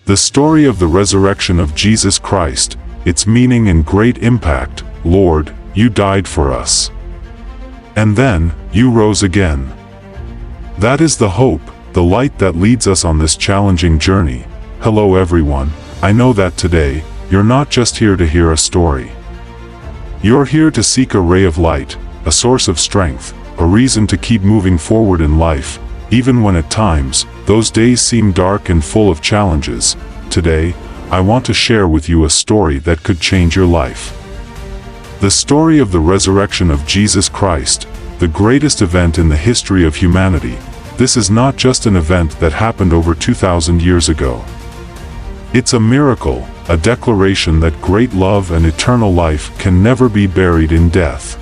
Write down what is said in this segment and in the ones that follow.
The story of the resurrection of Jesus Christ, its meaning and great impact. Lord, you died for us. And then, you rose again. That is the hope, the light that leads us on this challenging journey. Hello everyone, I know that today, you're not just here to hear a story. You're here to seek a ray of light, a source of strength, a reason to keep moving forward in life, even when at times, those days seem dark and full of challenges. Today, I want to share with you a story that could change your life. The story of the resurrection of Jesus Christ, the greatest event in the history of humanity. This is not just an event that happened over 2,000 years ago. It's a miracle, a declaration that great love and eternal life can never be buried in death.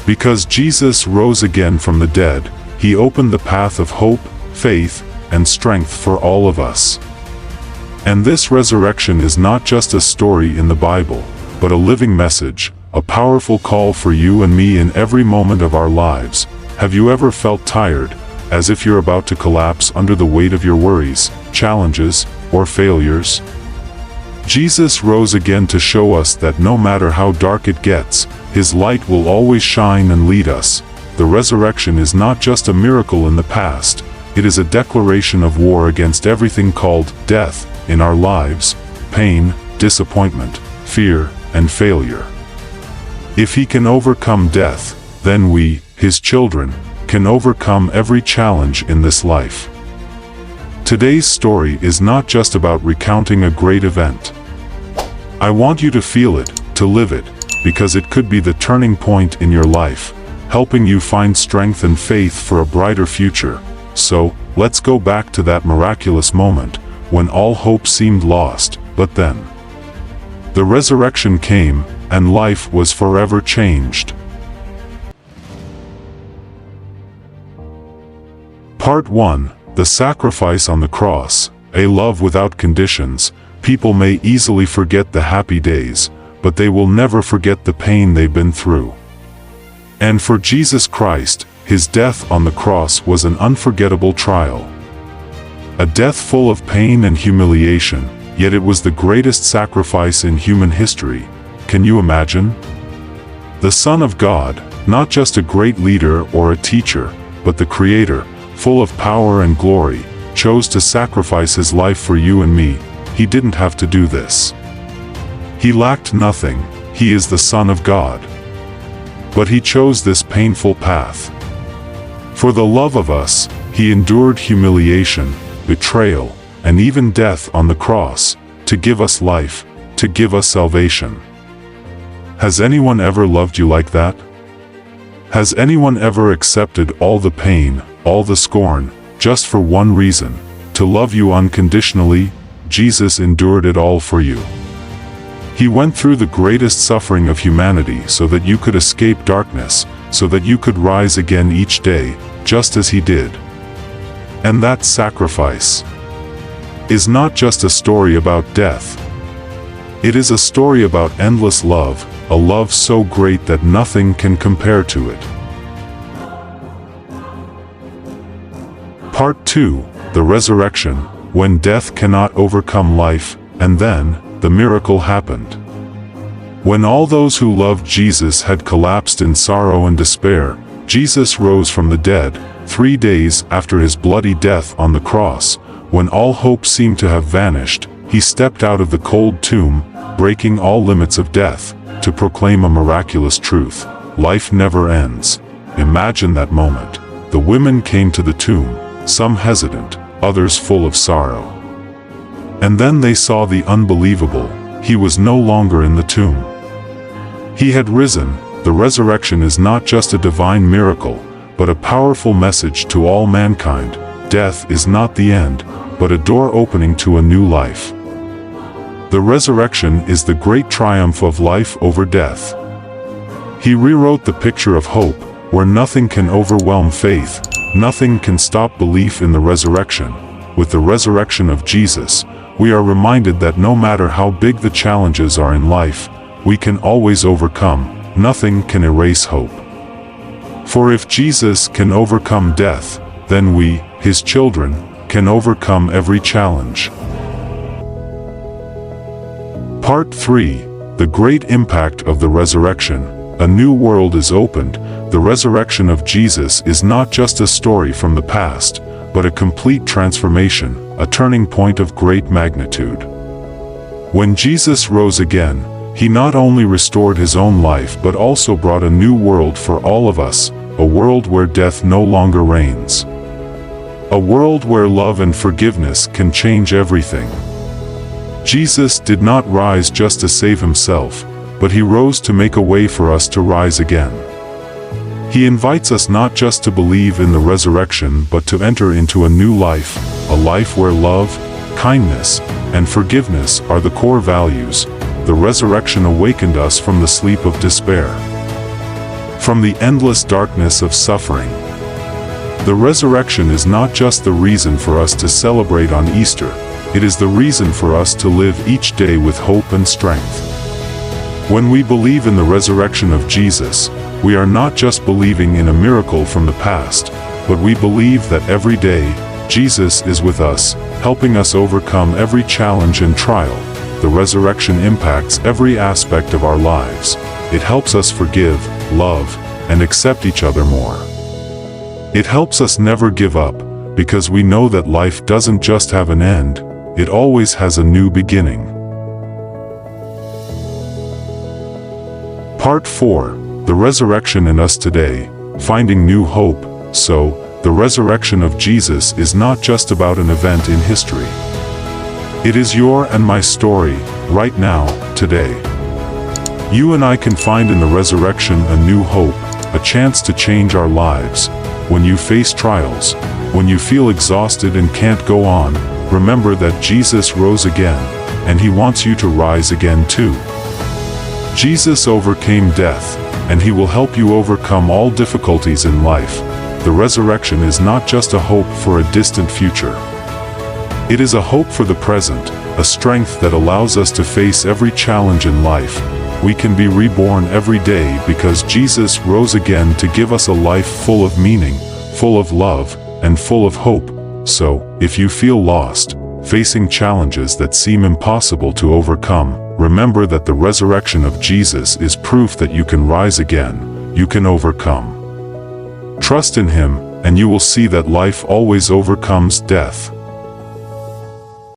Because Jesus rose again from the dead, he opened the path of hope, faith, and strength for all of us. And this resurrection is not just a story in the Bible, but a living message, a powerful call for you and me in every moment of our lives. Have you ever felt tired, as if you're about to collapse under the weight of your worries, challenges, or failures? Jesus rose again to show us that no matter how dark it gets, his light will always shine and lead us. The resurrection is not just a miracle in the past, it is a declaration of war against everything called death in our lives, pain, disappointment, fear, and failure. If he can overcome death, then we, his children, can overcome every challenge in this life. Today's story is not just about recounting a great event. I want you to feel it, to live it, because it could be the turning point in your life, helping you find strength and faith for a brighter future. So, let's go back to that miraculous moment, when all hope seemed lost, but then the resurrection came, and life was forever changed. Part 1. The sacrifice on the cross, a love without conditions. People may easily forget the happy days, but they will never forget the pain they've been through. And for Jesus Christ, his death on the cross was an unforgettable trial. A death full of pain and humiliation, yet it was the greatest sacrifice in human history. Can you imagine? The Son of God, not just a great leader or a teacher, but the Creator, full of power and glory, chose to sacrifice his life for you and me. He didn't have to do this. He lacked nothing, he is the Son of God. But he chose this painful path. For the love of us, he endured humiliation, betrayal, and even death on the cross, to give us life, to give us salvation. Has anyone ever loved you like that? Has anyone ever accepted all the pain, all the scorn, just for one reason, to love you unconditionally? Jesus endured it all for you. He went through the greatest suffering of humanity so that you could escape darkness, so that you could rise again each day, just as he did. And that sacrifice is not just a story about death. It is a story about endless love, a love so great that nothing can compare to it. Part 2. The resurrection, when death cannot overcome life. And then, the miracle happened. When all those who loved Jesus had collapsed in sorrow and despair, Jesus rose from the dead, 3 days after his bloody death on the cross. When all hope seemed to have vanished, he stepped out of the cold tomb, breaking all limits of death, to proclaim a miraculous truth: life never ends. Imagine that moment. The women came to the tomb, some hesitant, others full of sorrow. And then they saw the unbelievable: he was no longer in the tomb. He had risen. The resurrection is not just a divine miracle, but a powerful message to all mankind. Death is not the end, but a door opening to a new life. The resurrection is the great triumph of life over death. He rewrote the picture of hope, where nothing can overwhelm faith, nothing can stop belief in the resurrection. With the resurrection of Jesus, we are reminded that no matter how big the challenges are in life, we can always overcome. Nothing can erase hope. For if Jesus can overcome death, then we, his children, can overcome every challenge. Part 3. The Great Impact of the Resurrection. A new world is opened. The resurrection of Jesus is not just a story from the past, but a complete transformation, a turning point of great magnitude. When Jesus rose again, he not only restored his own life but also brought a new world for all of us, a world where death no longer reigns. A world where love and forgiveness can change everything. Jesus did not rise just to save himself, but he rose to make a way for us to rise again. He invites us not just to believe in the resurrection but to enter into a new life, a life where love, kindness, and forgiveness are the core values. The resurrection awakened us from the sleep of despair, from the endless darkness of suffering. The resurrection is not just the reason for us to celebrate on Easter, it is the reason for us to live each day with hope and strength. When we believe in the resurrection of Jesus, we are not just believing in a miracle from the past, but we believe that every day, Jesus is with us, helping us overcome every challenge and trial. The resurrection impacts every aspect of our lives. It helps us forgive, love, and accept each other more. It helps us never give up, because we know that life doesn't just have an end, it always has a new beginning. Part 4. The Resurrection in Us Today, Finding New Hope. So, the resurrection of Jesus is not just about an event in history. It is your and my story, right now, today. You and I can find in the resurrection a new hope, a chance to change our lives. When you face trials, when you feel exhausted and can't go on, remember that Jesus rose again, and he wants you to rise again too. Jesus overcame death, and he will help you overcome all difficulties in life. The resurrection is not just a hope for a distant future. It is a hope for the present, a strength that allows us to face every challenge in life. We can be reborn every day because Jesus rose again to give us a life full of meaning, full of love, and full of hope. So, if you feel lost, facing challenges that seem impossible to overcome, remember that the resurrection of Jesus is proof that you can rise again, you can overcome. Trust in him, and you will see that life always overcomes death.